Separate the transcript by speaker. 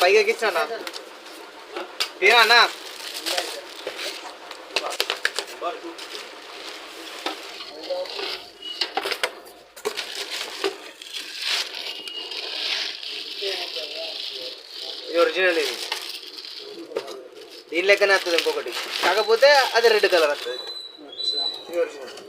Speaker 1: పైకి ఎక్కించా తీరా అన్న ఇది ఒరిజినల్. ఇది దీని లెక్కనే వస్తుంది ఇంకొకటి, కాకపోతే అది రెడ్ కలర్ వస్తుంది. ఇది ఒరిజినల్.